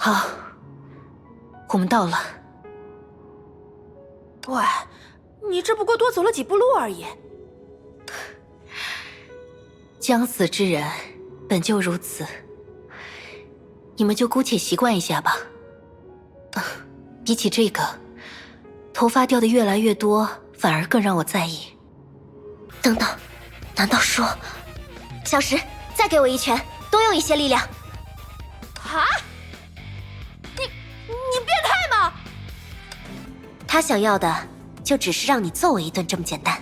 好，我们到了。喂，你这不过多走了几步路而已。将死之人本就如此，你们就姑且习惯一下吧。比起这个，头发掉的越来越多，反而更让我在意。等等，难道说……小石，再给我一拳，多用一些力量。啊！你变态吗？他想要的就只是让你揍我一顿这么简单。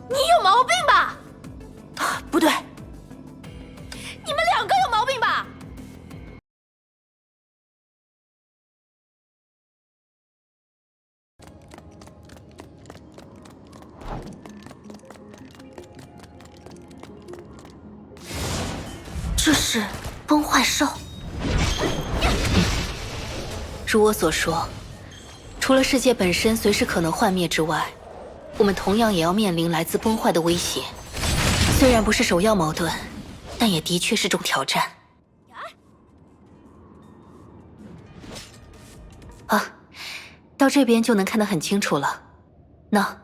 你有毛病吧？啊，不对，你们两个有毛病吧？这是崩坏兽。如我所说，除了世界本身随时可能幻灭之外，我们同样也要面临来自崩坏的威胁。虽然不是首要矛盾，但也的确是种挑战。啊，到这边就能看得很清楚了。那，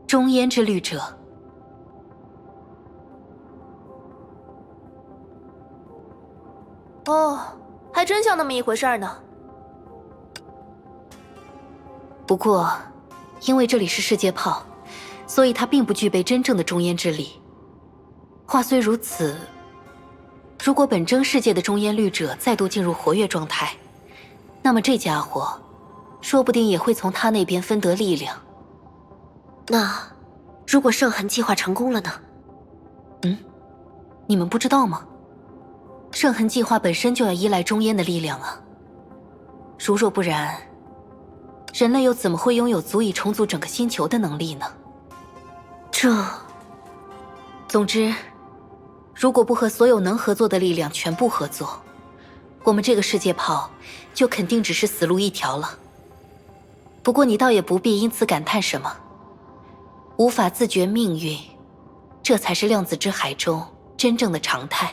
中烟之律者。哦，还真像那么一回事儿呢。不过，因为这里是世界炮，所以它并不具备真正的中烟之力。话虽如此，如果本征世界的中烟律者再度进入活跃状态，那么这家伙，说不定也会从他那边分得力量。那，如果圣痕计划成功了呢？你们不知道吗？圣痕计划本身就要依赖中烟的力量啊。如若不然，人类又怎么会拥有足以重组整个星球的能力呢？总之，如果不和所有能合作的力量全部合作，我们这个世界炮就肯定只是死路一条了。不过你倒也不必因此感叹什么，无法自觉命运，这才是量子之海中真正的常态，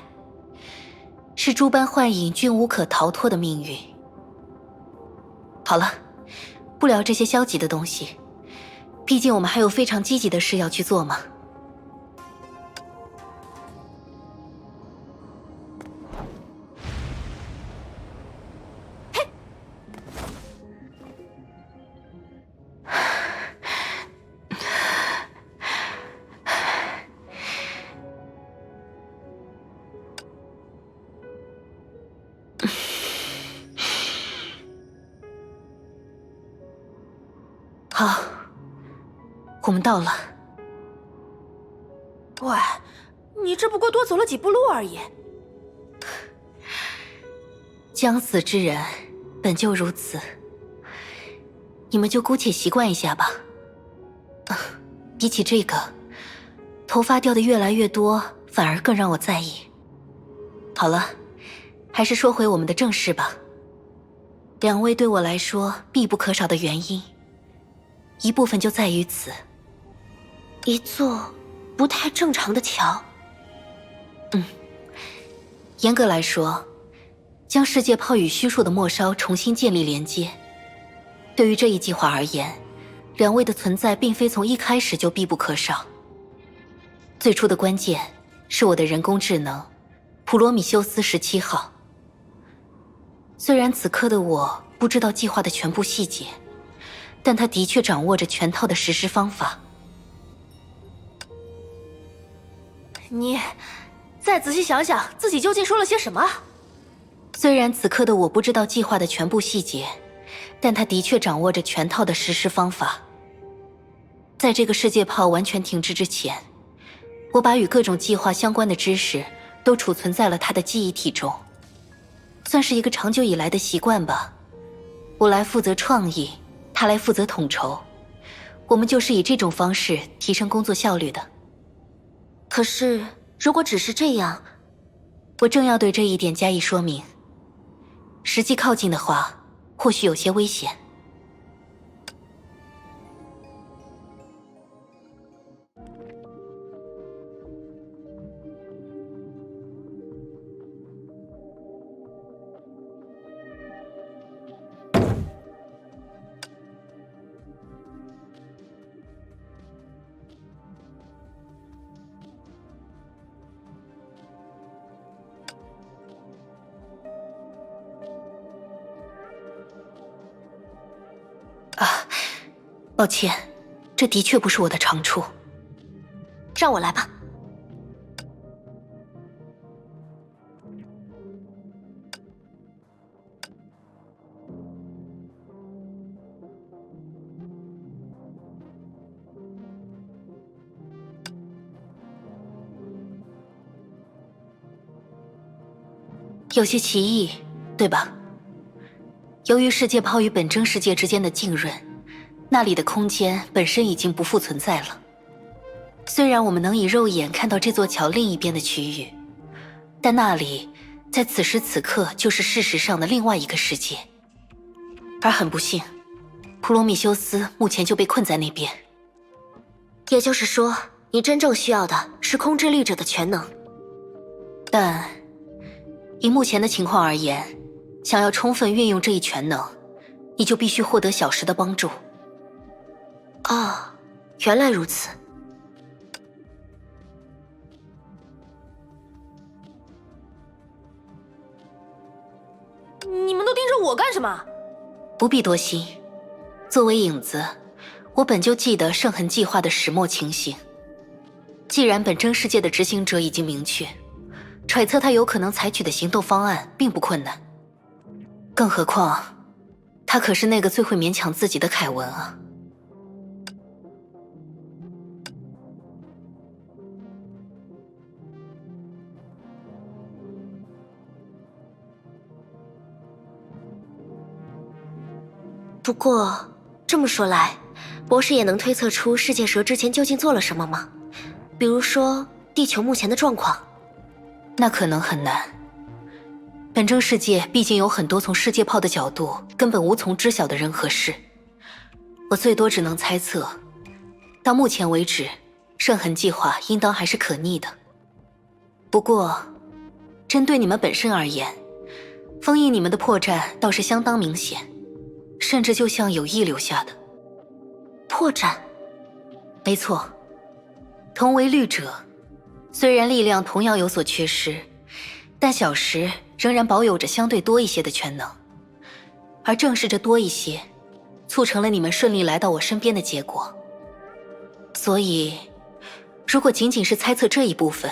是诸般幻影均无可逃脱的命运。好了，不聊这些消极的东西，毕竟我们还有非常积极的事要去做嘛。好，我们到了。喂，你这不过多走了几步路而已。将死之人本就如此，你们就姑且习惯一下吧。比起这个，头发掉的越来越多，反而更让我在意。好了，还是说回我们的正事吧。两位对我来说必不可少的原因，一部分就在于此。一座不太正常的桥。严格来说，将世界炮与虚数的末梢重新建立连接。对于这一计划而言，两位的存在并非从一开始就必不可少。最初的关键是我的人工智能普罗米修斯17号。虽然此刻的我不知道计划的全部细节，但他的确掌握着全套的实施方法。你再仔细想想，自己究竟说了些什么？虽然此刻的我不知道计划的全部细节，但他的确掌握着全套的实施方法。在这个世界炮完全停滞之前，我把与各种计划相关的知识都储存在了他的记忆体中，算是一个长久以来的习惯吧。我来负责创意，他来负责统筹，我们就是以这种方式提升工作效率的。可是，如果只是这样，我正要对这一点加以说明。实际靠近的话，或许有些危险。抱歉，这的确不是我的长处。让我来吧。有些奇异，对吧？由于世界泡与本真世界之间的浸润，那里的空间本身已经不复存在了。虽然我们能以肉眼看到这座桥另一边的区域，但那里在此时此刻就是事实上的另外一个世界。而很不幸，普罗米修斯目前就被困在那边。也就是说，你真正需要的是空之律者的全能。但以目前的情况而言，想要充分运用这一全能，你就必须获得小石的帮助。哦，原来如此。你们都盯着我干什么？不必多心，作为影子，我本就记得圣痕计划的始末情形。既然本真世界的执行者已经明确，揣测他有可能采取的行动方案并不困难。更何况，他可是那个最会勉强自己的凯文啊。不过这么说来，博士也能推测出世界蛇之前究竟做了什么吗？比如说地球目前的状况。那可能很难。本真世界毕竟有很多从世界炮的角度根本无从知晓的人和事，我最多只能猜测，到目前为止，圣痕计划应当还是可逆的。不过，针对你们本身而言，封印你们的破绽倒是相当明显，甚至就像有意留下的。破绽？没错，同为律者，虽然力量同样有所缺失，但小石仍然保有着相对多一些的全能，而正是这多一些，促成了你们顺利来到我身边的结果。所以，如果仅仅是猜测这一部分，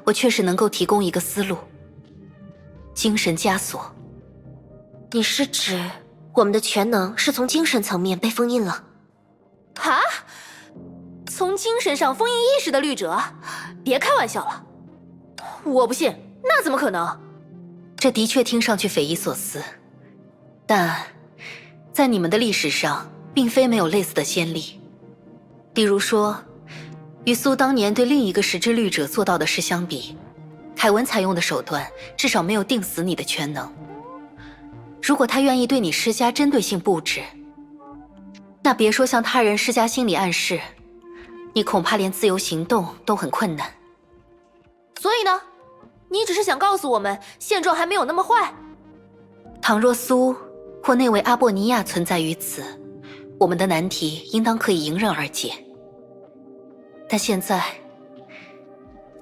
我确实能够提供一个思路：精神枷锁。你是指我们的全能是从精神层面被封印了？啊？从精神上封印意识的律者？别开玩笑了，我不信，那怎么可能？这的确听上去匪夷所思，但在你们的历史上，并非没有类似的先例。比如说，与苏当年对另一个石之律者做到的事相比，凯文采用的手段至少没有定死你的全能。如果他愿意对你施加针对性布置，那别说向他人施加心理暗示，你恐怕连自由行动都很困难。所以呢，你只是想告诉我们，现状还没有那么坏？倘若苏或那位阿波尼亚存在于此，我们的难题应当可以迎刃而解。但现在，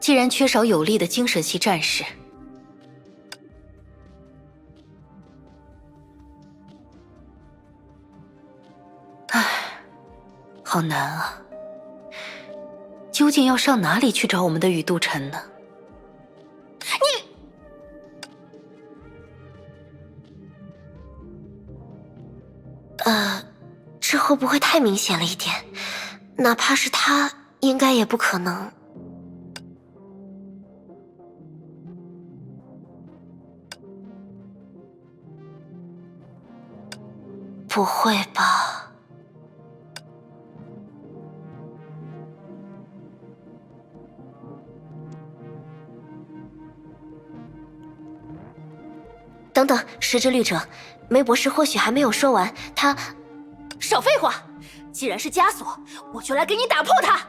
既然缺少有力的精神系战士，唉，好难啊！究竟要上哪里去找我们的雨渡尘呢？这会不会太明显了一点？哪怕是他，应该也不可能。不会吧？等等，石之律者，梅博士或许还没有说完，他……少废话！既然是枷锁，我就来给你打破它！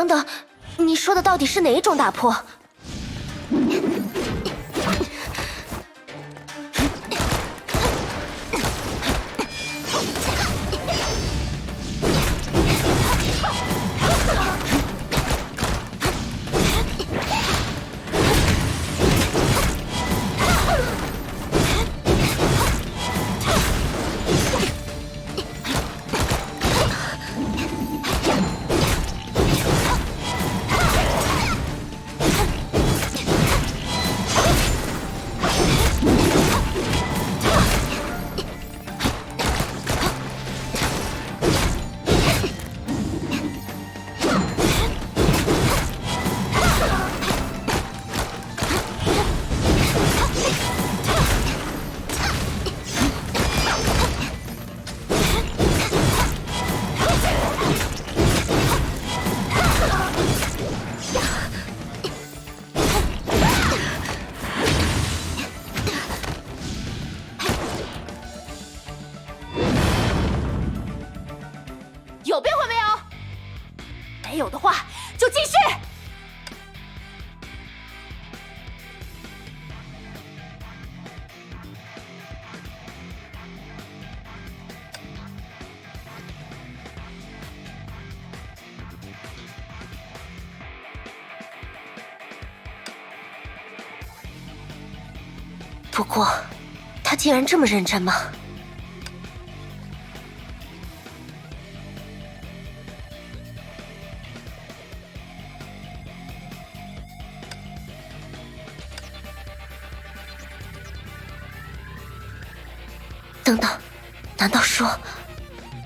等等，你说的到底是哪一种打破？有变化没有？没有的话就继续。不过，他竟然这么认真吗？等等，难道说……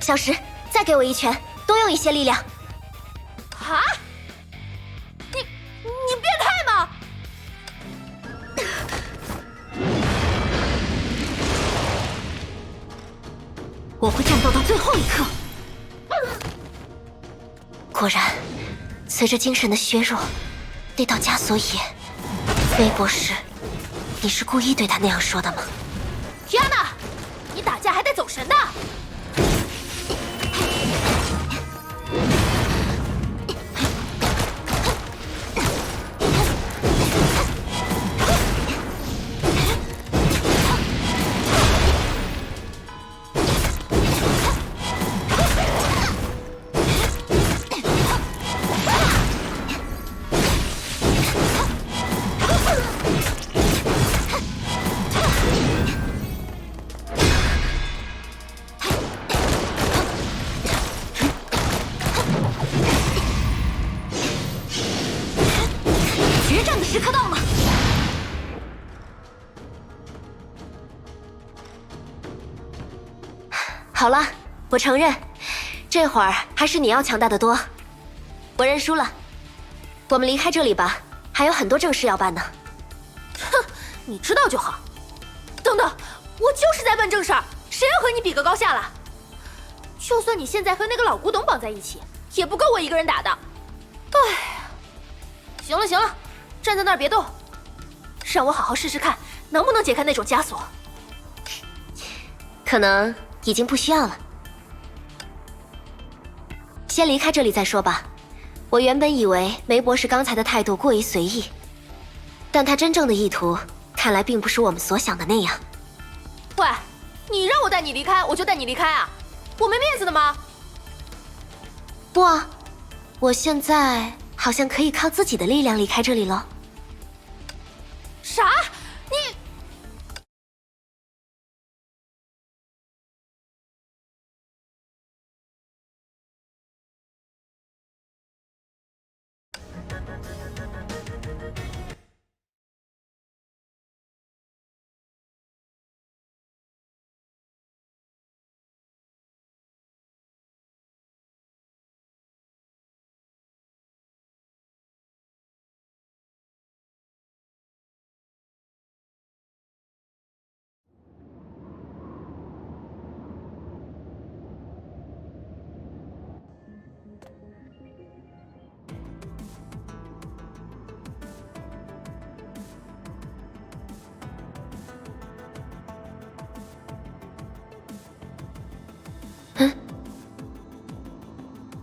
小石，再给我一拳，多用一些力量。啊！你变态吗？我会战斗到最后一刻。果然，随着精神的削弱，那道枷锁也……梅博士，你是故意对他那样说的吗？天哪！你打架还带走神的？决战的时刻到了！好了，我承认，这会儿还是你要强大的多。我认输了，我们离开这里吧，还有很多正事要办呢。哼，你知道就好。等等，我就是在问正事儿，谁要和你比个高下了？就算你现在和那个老古董绑在一起，也不够我一个人打的。哎呀，行了行了，站在那儿别动，让我好好试试看能不能解开那种枷锁。可能已经不需要了，先离开这里再说吧。我原本以为梅博士刚才的态度过于随意，但他真正的意图看来并不是我们所想的那样。喂，你让我带你离开，我就带你离开啊？我没面子的吗？不啊，我现在好像可以靠自己的力量离开这里了。啥？你……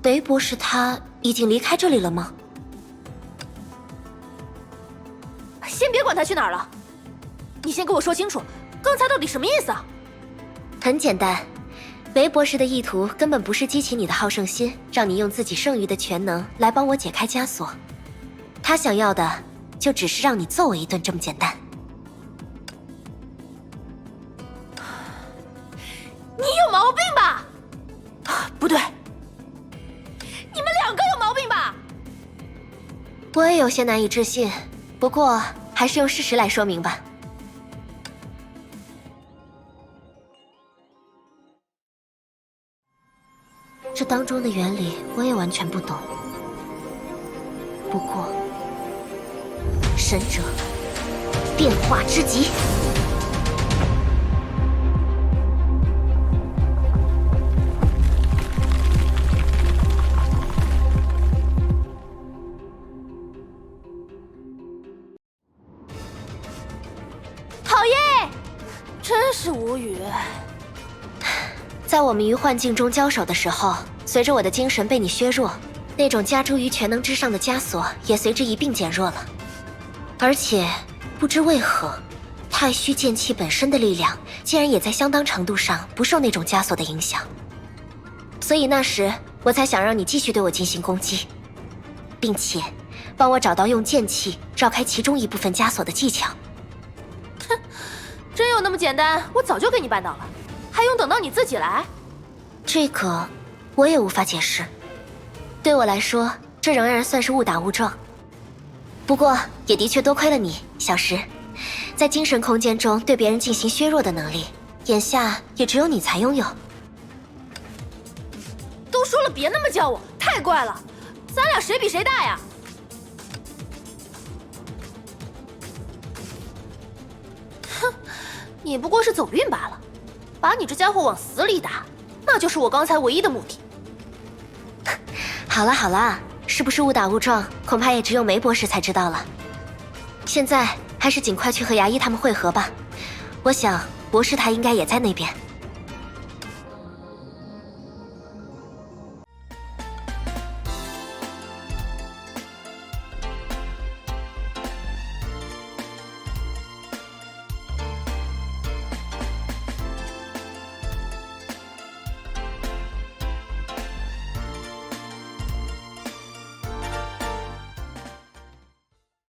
梅博士他已经离开这里了吗？先别管他去哪儿了，你先给我说清楚，刚才到底什么意思啊？很简单，梅博士的意图根本不是激起你的好胜心，让你用自己剩余的全能来帮我解开枷锁。他想要的就只是让你揍我一顿这么简单。你有毛病吧？不对，你们两个有毛病吧？我也有些难以置信，不过还是用事实来说明吧。这当中的原理我也完全不懂，不过神者变化之极。讨厌，真是无语。在我们与幻境中交手的时候，随着我的精神被你削弱，那种加诸于全能之上的枷锁也随之一并减弱了。而且，不知为何，太虚剑气本身的力量竟然也在相当程度上不受那种枷锁的影响。所以那时我才想让你继续对我进行攻击，并且帮我找到用剑气绕开其中一部分枷锁的技巧。哼，真有那么简单，我早就给你办到了，还用等到你自己来？这个我也无法解释。对我来说，这仍然算是误打误撞。不过也的确多亏了你，小石，在精神空间中对别人进行削弱的能力，眼下也只有你才拥有。都说了别那么叫我，太怪了，咱俩谁比谁大呀？哼，你不过是走运罢了，把你这家伙往死里打，那就是我刚才唯一的目的。好了好了，是不是误打误撞，恐怕也只有梅博士才知道了。现在还是尽快去和牙医他们会合吧，我想博士他应该也在那边。